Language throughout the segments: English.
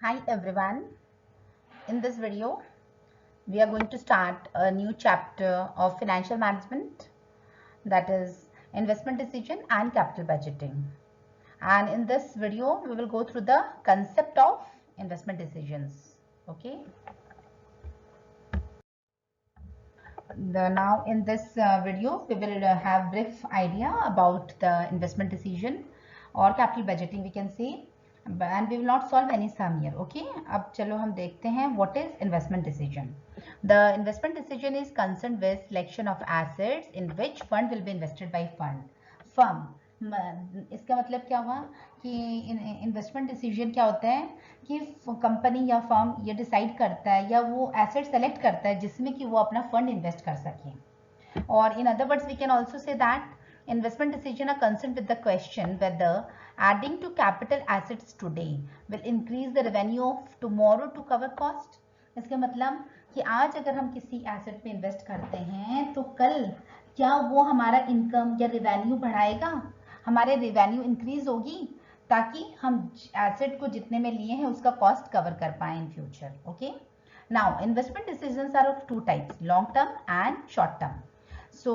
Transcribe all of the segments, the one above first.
Hi everyone. In this video, we are going to start a new chapter of financial management, that is investment decision and capital budgeting. And in this video, we will go through the concept of investment decisions. Okay. Now in this video, we will have brief idea about the investment decision or capital budgeting, we can say. And we will not solve any sum here. Okay, अब चलो हम देखते हैं what is investment decision. The investment decision is concerned with selection of assets in which fund will be invested by firm. इसका मतलब क्या हुआ कि इन्वेस्टमेंट डिसीजन क्या होता है कि कंपनी या फर्म ये डिसाइड करता है या वो एसेट सेलेक्ट करता है जिसमें कि वो अपना फंड इन्वेस्ट कर सके. और in other words we can also say that investment decision are concerned with the question whether adding to capital assets today will increase the revenue of tomorrow to cover cost. इसका मतलब कि आज अगर हम किसी एसेट पे invest करते हैं तो कल क्या वो हमारा इनकम या रिवेन्यू बढ़ाएगा, हमारे रिवेन्यू इंक्रीज होगी ताकि हम एसेट को जितने में लिए हैं उसका कॉस्ट कवर कर पाए in future. Okay, now investment decisions are of two types, long term and short term. So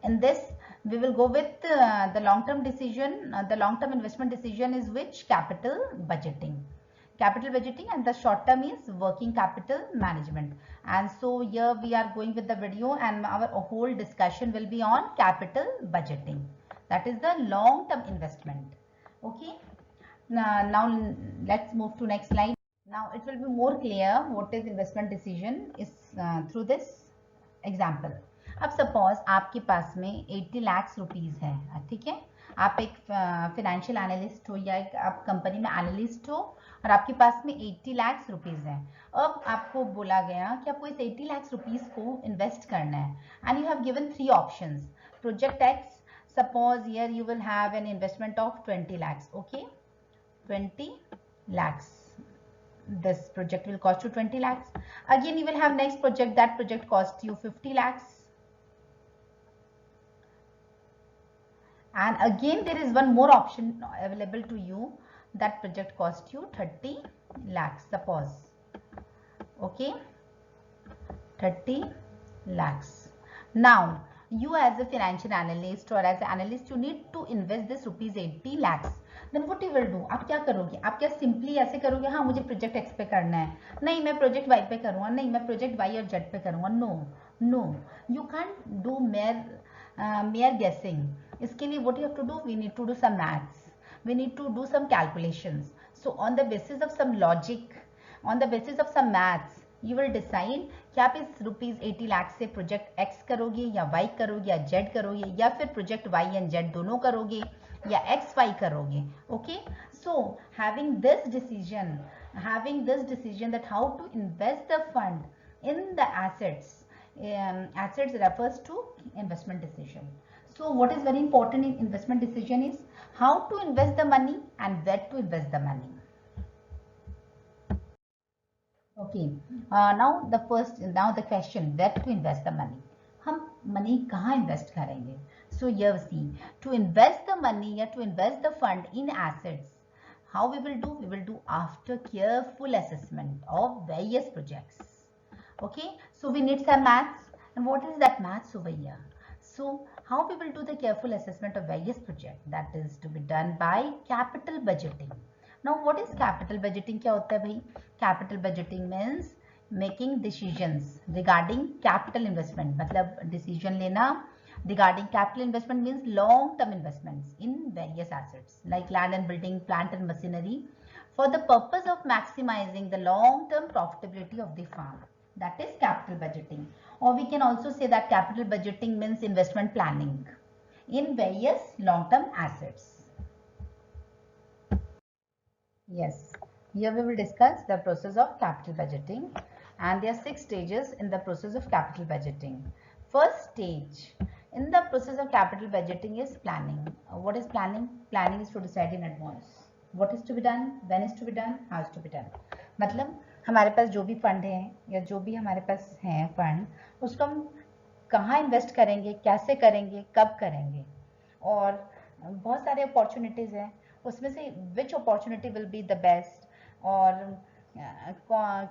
in this we will go with the long term decision. The long term investment decision is which capital budgeting and the short term is working capital management. And so here we are going with the video and our whole discussion will be on capital budgeting, that is the long term investment. Okay, now let's move to next slide. Now it will be more clear what is investment decision is through this example. अब suppose आपके पास में 80 lakh rupees है, ठीक है, आप एक financial analyst हो या एक आप कंपनी में एनालिस्ट हो और आपके पास में 80 लाख रुपीस है. अब आपको बोला गया कि आपको इस 80 लाख रुपीस को इन्वेस्ट करना है and you have given 3 options. Project x, suppose here you will have an investment of 20 lakhs. Okay, 20 lakhs. This project will cost you 20 lakhs. Again you will have next project, that project cost you 50 lakhs. And again there is one more option available to you, that project cost you 30 lakhs suppose. Okay, 30 lakhs. Now you as a financial analyst or as an analyst you need to invest this rupees 80 lakhs. Then what you will do, आप क्या करोगे, आप क्या simply ऐसे करोगे हाँ मुझे project x पे करना है, नहीं मैं प्रोजेक्ट वाई पे करूँगा, नहीं मैं प्रोजेक्ट वाई और जेड पे करूँगा. No, you can do mere guessing. इसके लिए what you have to do, we need to do some maths, we need to do some calculations. So on the basis of some logic, on the basis of some maths, you will decide कि आप इस rupees 80 lakh से project x करोगे या Y करोगे या Z करोगे या फिर प्रोजेक्ट वाई एंड जेड दोनों करोगे या एक्स वाई करोगे. Okay, so having this decision that how to invest the fund in the assets refers to investment decision. So what is very important in investment decision is how to invest the money and where to invest the money. Okay, now the question, where to invest the money. हम money कहाँ invest करेंगे? So here see, to invest the money या to invest the fund in assets, how we will do after careful assessment of various projects. Okay, so we need some maths, and what is that maths over here? So how we will do the careful assessment of various projects, that is to be done by capital budgeting. Now what is capital budgeting, क्या होता है भाई? Capital budgeting means making decisions regarding capital investment, मतलब decision लेना regarding capital investment means long term investments in various assets like land and building, plant and machinery for the purpose of maximizing the long term profitability of the farm. That is capital budgeting, or we can also say that capital budgeting means investment planning in various long-term assets. Yes, here we will discuss the process of capital budgeting, and there are 6 stages in the process of capital budgeting. First stage in the process of capital budgeting is planning. What is planning? Planning is to decide in advance what is to be done, when is to be done, how is to be done. मतलब हमारे पास जो भी fund है या जो भी हमारे पास है फंड, उसको हम कहाँ इन्वेस्ट करेंगे, कैसे करेंगे, कब करेंगे, और बहुत सारे अपॉर्चुनिटीज़ हैं, उसमें से which opportunity will be the best, और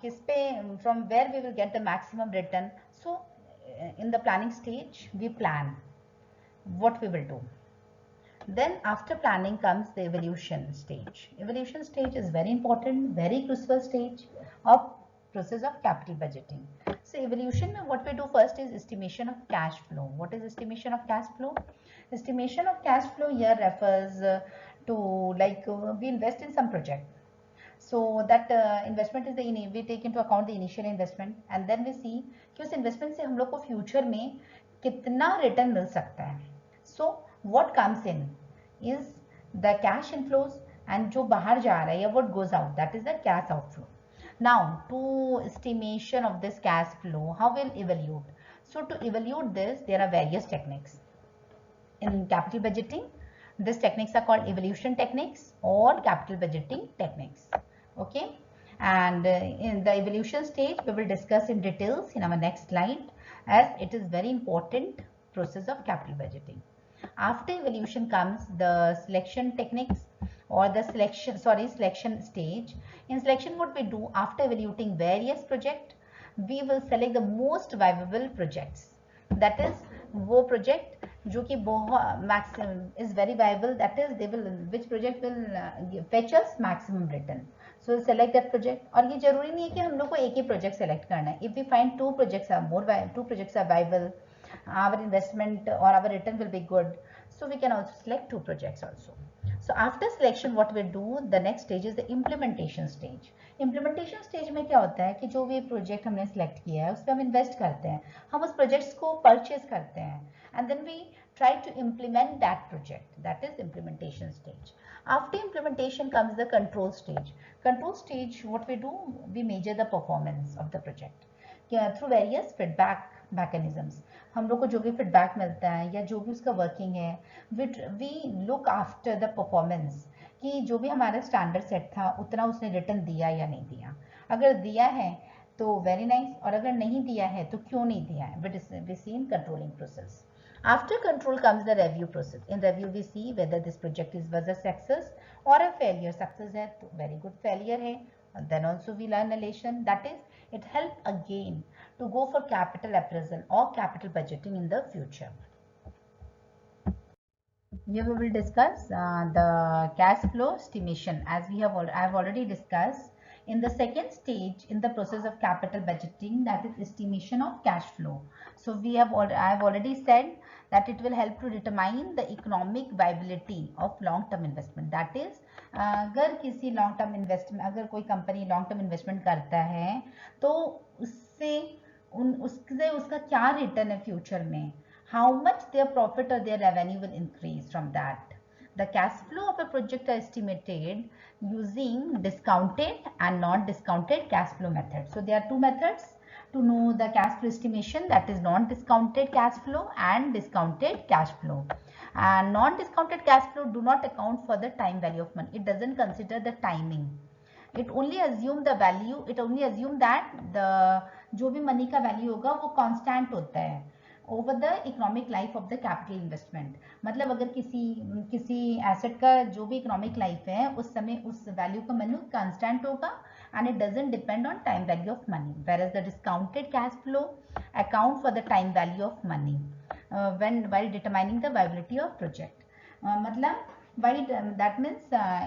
किस पे, from where we will get the maximum return. So in the planning stage we plan what we will do. Then after planning comes the evaluation stage. Evaluation stage is very important, very crucial stage of process of capital budgeting. So evaluation, what we do first is estimation of cash flow. What is estimation of cash flow? Estimation of cash flow here refers to, like, we invest in some project. So that investment is the, we take into account the initial investment and then we see कि उस investment से हम लोग को future में कितना return मिल सकता है. So what comes in is the cash inflows and जो बाहर जा रहा है या what goes out, that is the cash outflow. Now to estimation of this cash flow, how we'll evaluate? So to evaluate this, there are various techniques. In capital budgeting, these techniques are called evaluation techniques or capital budgeting techniques. Okay, and in the evaluation stage we will discuss in details in our next slide, as it is very important process of capital budgeting. After evaluation comes the selection techniques or the selection stage. In selection, what we do after evaluating various projects, we will select the most viable projects. That is वो project जो कि बहुत maximum is very viable, that is they will, which project will fetch us maximum return. So select that project. और ये जरूरी नहीं है कि हम लोग को एक ही project select करना है. If we find two projects are viable, our investment or our return will be good, so we can also select two projects also. So after selection, what we do, the next stage is the implementation stage. Implementation stage में क्या होता है कि जो भी project हमने select किया है उस पर हम invest करते हैं, हम उस projects को purchase करते हैं and then we try to implement that project. That is implementation stage. After implementation comes the control stage. Control stage, what we do, we measure the performance of the project through various feedback mechanisms. हम लोग को जो भी feedback मिलता है या जो भी उसका वर्किंग है, we look after the performance कि जो भी हमारा स्टैंडर्ड सेट था उतना उसने रिटर्न दिया या नहीं दिया. अगर दिया है तो वेरी नाइस, और अगर नहीं दिया है तो क्यों नहीं दिया है. We see in controlling process. After control comes the review process. In review we see whether this project was a success or a failure. Success है तो very good, failure है and then also we learn a lesson, that is it helps again to go for capital appraisal or capital budgeting in the future. Here we will discuss the cash flow estimation, as I have already discussed. In the second stage in the process of capital budgeting, that is estimation of cash flow. So I have already said that it will help to determine the economic viability of long term investment. That is अगर किसी long term investment, अगर कोई company long term investment करता है तो उससे उसका क्या रिटर्न है फ्यूचर में, how much their profit or their revenue will increase from that. The cash flow of a project are estimated using discounted and non-discounted cash flow methods. So there are two methods to know the cash flow estimation, that is non-discounted cash flow and discounted cash flow. And non-discounted cash flow do not account for the time value of money. It doesn't consider the timing. It only assume the value, it only assume that the जो भी money का value होगा वो constant होता है over the economic life of the capital investment. मतलब अगर किसी एसेट का जो भी इकोनॉमिक लाइफ है उस समय उस वैल्यू का वैल्यू कांस्टेंट होगा and it doesn't depend on time value of money, whereas the discounted cash flow account for the time value of money while determining the viability of project. मतलब that means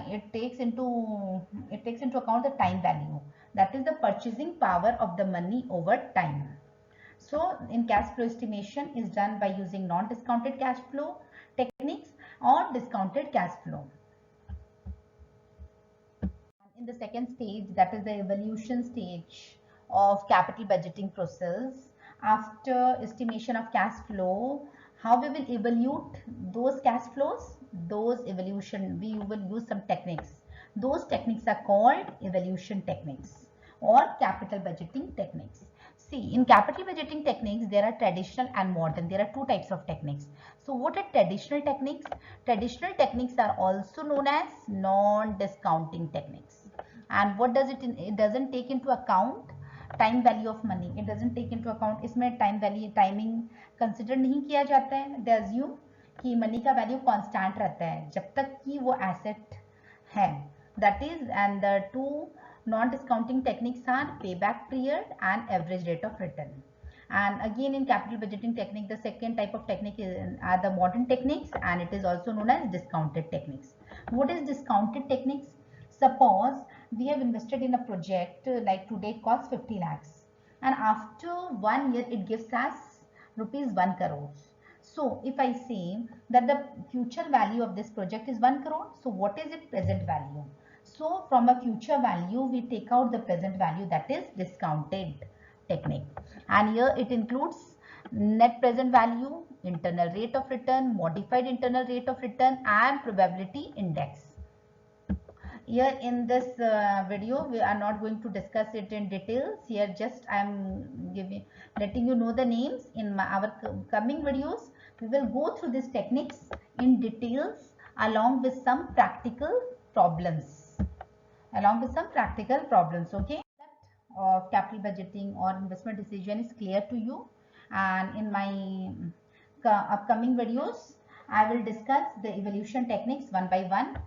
it takes into account the time value, that is the purchasing power of the money over time. So in cash flow estimation is done by using non-discounted cash flow techniques or discounted cash flow. In the second stage, that is the evaluation stage of capital budgeting process, after estimation of cash flow, how we will evaluate those cash flows, those evaluation, we will use some techniques. Those techniques are called evaluation techniques or capital budgeting techniques. See, in capital budgeting techniques, there are traditional and modern. There are two types of techniques. So what are traditional techniques? Traditional techniques are also known as non-discounting techniques. And what does it doesn't take into account time value of money. It doesn't take into account, इसमें timing consider नहीं किया जाता है. They assume कि money का value constant रहता है जब तक कि वो एसेट है. That is, and the two Non-discounting techniques are payback period and average rate of return. And again, in capital budgeting technique, the second type of technique are the modern techniques, and it is also known as discounted techniques. What is discounted techniques? Suppose we have invested in a project, like today it costs 50 lakhs, and after 1 year it gives us rupees 1 crore. So if I say that the future value of this project is 1 crore, so what is its present value? So from a future value, we take out the present value, that is discounted technique. And here it includes net present value, internal rate of return, modified internal rate of return, and probability index. Here in this video, we are not going to discuss it in details. Here just I am letting you know the names. In our coming videos, we will go through these techniques in details along with some practical problems. Okay, of capital budgeting or investment decision is clear to you, and in my upcoming videos I will discuss the evaluation techniques one by one,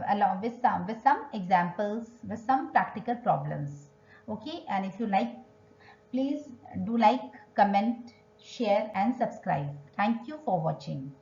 along with some examples, with some practical problems. Okay, and if you like, please do like, comment, share and subscribe. Thank you for watching.